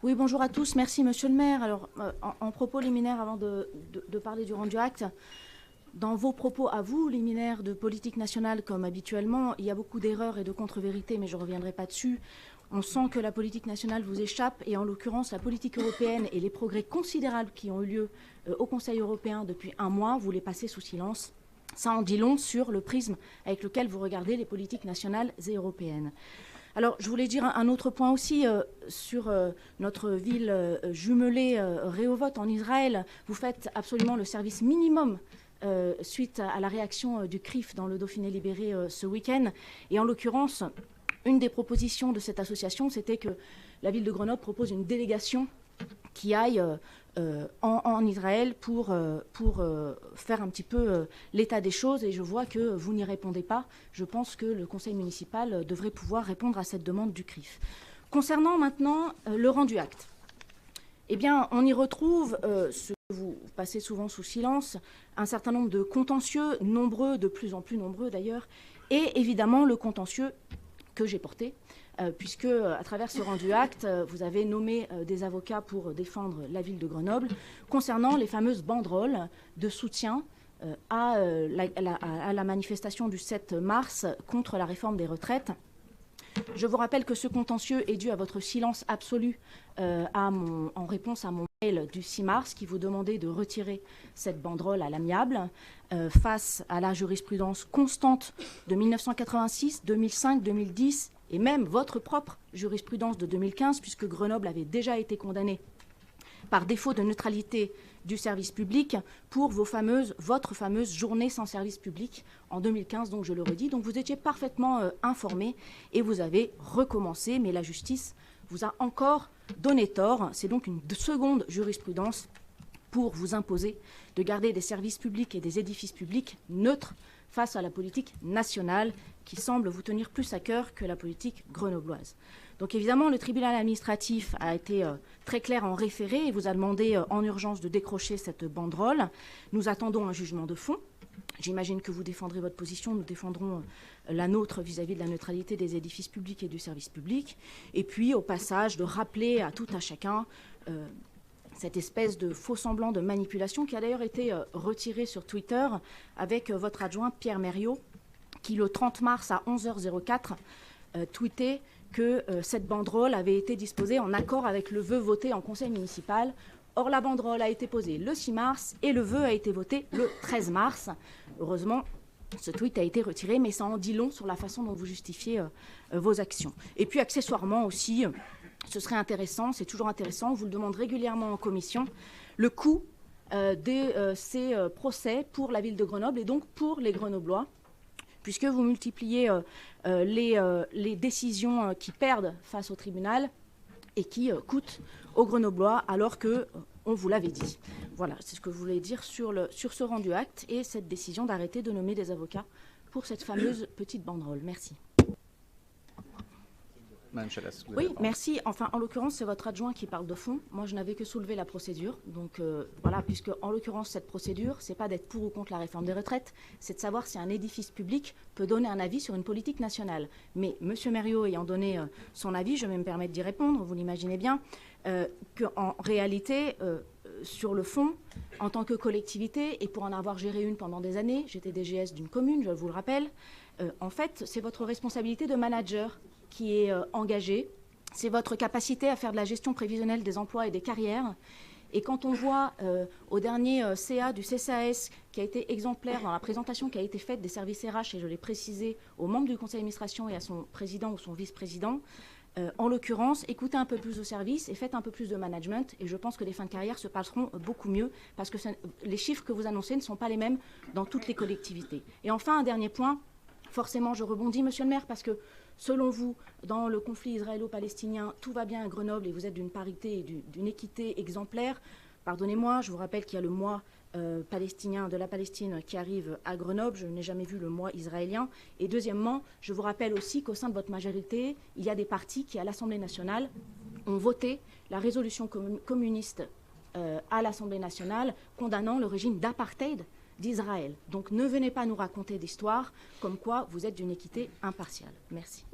Oui, bonjour à tous. Merci, monsieur le maire. Alors, en propos liminaire, avant de parler du rendu acte, dans vos propos à vous, liminaires de politique nationale, comme habituellement, il y a beaucoup d'erreurs et de contre-vérités, mais je ne reviendrai pas dessus. On sent que la politique nationale vous échappe, et en l'occurrence, la politique européenne et les progrès considérables qui ont eu lieu au Conseil européen depuis un mois, vous les passez sous silence. Ça en dit long sur le prisme avec lequel vous regardez les politiques nationales et européennes. Alors, je voulais dire un autre point aussi sur notre ville jumelée Rehovot en Israël. Vous faites absolument le service minimum suite à la réaction du CRIF dans le Dauphiné libéré ce week-end. Et en l'occurrence, une des propositions de cette association, c'était que la ville de Grenoble propose une délégation qui aille en Israël pour faire un petit peu l'état des choses. Et je vois que vous n'y répondez pas. Je pense que le conseil municipal devrait pouvoir répondre à cette demande du CRIF. Concernant maintenant le rendu acte, eh bien, on y retrouve ce que vous passez souvent sous silence, un certain nombre de contentieux, nombreux, de plus en plus nombreux d'ailleurs, et évidemment le contentieux que j'ai porté, puisque à travers ce rendu acte, vous avez nommé des avocats pour défendre la ville de Grenoble concernant les fameuses banderoles de soutien à la manifestation du 7 mars contre la réforme des retraites. Je vous rappelle que ce contentieux est dû à votre silence absolu en réponse à mon mail du 6 mars qui vous demandait de retirer cette banderole à l'amiable face à la jurisprudence constante de 1986, 2005, 2010 et même votre propre jurisprudence de 2015 puisque Grenoble avait déjà été condamné par défaut de neutralité du service public pour votre fameuse journée sans service public en 2015, donc je le redis. Donc vous étiez parfaitement informé et vous avez recommencé, mais la justice vous a encore donné tort. C'est donc une seconde jurisprudence pour vous imposer de garder des services publics et des édifices publics neutres face à la politique nationale qui semble vous tenir plus à cœur que la politique grenobloise. Donc évidemment, le tribunal administratif a été très clair en référé et vous a demandé en urgence de décrocher cette banderole. Nous attendons un jugement de fond. J'imagine que vous défendrez votre position, nous défendrons la nôtre vis-à-vis de la neutralité des édifices publics et du service public. Et puis, au passage, de rappeler à tout un chacun cette espèce de faux semblant de manipulation qui a d'ailleurs été retiré sur Twitter avec votre adjoint Pierre Mériot, qui le 30 mars à 11h04 tweetait que cette banderole avait été disposée en accord avec le vœu voté en conseil municipal. Or, la banderole a été posée le 6 mars et le vœu a été voté le 13 mars. Heureusement, ce tweet a été retiré, mais ça en dit long sur la façon dont vous justifiez vos actions. Et puis, accessoirement aussi, ce serait intéressant, c'est toujours intéressant, on vous le demande régulièrement en commission, le coût de ces procès pour la ville de Grenoble et donc pour les Grenoblois, puisque vous multipliez les décisions qui perdent face au tribunal et qui coûtent aux Grenoblois alors qu'on vous l'avait dit. Voilà, c'est ce que je voulais dire sur ce rendu acte et cette décision d'arrêter de nommer des avocats pour cette fameuse petite banderole. Merci. Oui, merci. Enfin, en l'occurrence, c'est votre adjoint qui parle de fond. Moi, je n'avais que soulevé la procédure. Donc, voilà, puisque, en l'occurrence, cette procédure, c'est pas d'être pour ou contre la réforme des retraites, c'est de savoir si un édifice public peut donner un avis sur une politique nationale. Mais M. Mériot ayant donné son avis, je vais me permettre d'y répondre, vous l'imaginez bien, qu'en réalité, sur le fond, en tant que collectivité, et pour en avoir géré une pendant des années, j'étais DGS d'une commune, je vous le rappelle, en fait, c'est votre responsabilité de manager qui est engagé, c'est votre capacité à faire de la gestion prévisionnelle des emplois et des carrières. Et quand on voit au dernier CA du CCAS qui a été exemplaire dans la présentation qui a été faite des services RH, et je l'ai précisé aux membres du conseil d'administration et à son président ou son vice-président, en l'occurrence, écoutez un peu plus au service et faites un peu plus de management. Et je pense que les fins de carrière se passeront beaucoup mieux parce que les chiffres que vous annoncez ne sont pas les mêmes dans toutes les collectivités. Et enfin, un dernier point, forcément je rebondis, monsieur le maire, parce que selon vous, dans le conflit israélo-palestinien, tout va bien à Grenoble et vous êtes d'une parité et d'une équité exemplaire. Pardonnez-moi, je vous rappelle qu'il y a le mois palestinien de la Palestine qui arrive à Grenoble. Je n'ai jamais vu le mois israélien. Et deuxièmement, je vous rappelle aussi qu'au sein de votre majorité, il y a des partis qui, à l'Assemblée nationale, ont voté la résolution communiste à l'Assemblée nationale condamnant le régime d'apartheid d'Israël. Donc ne venez pas nous raconter d'histoires comme quoi vous êtes d'une équité impartiale. Merci.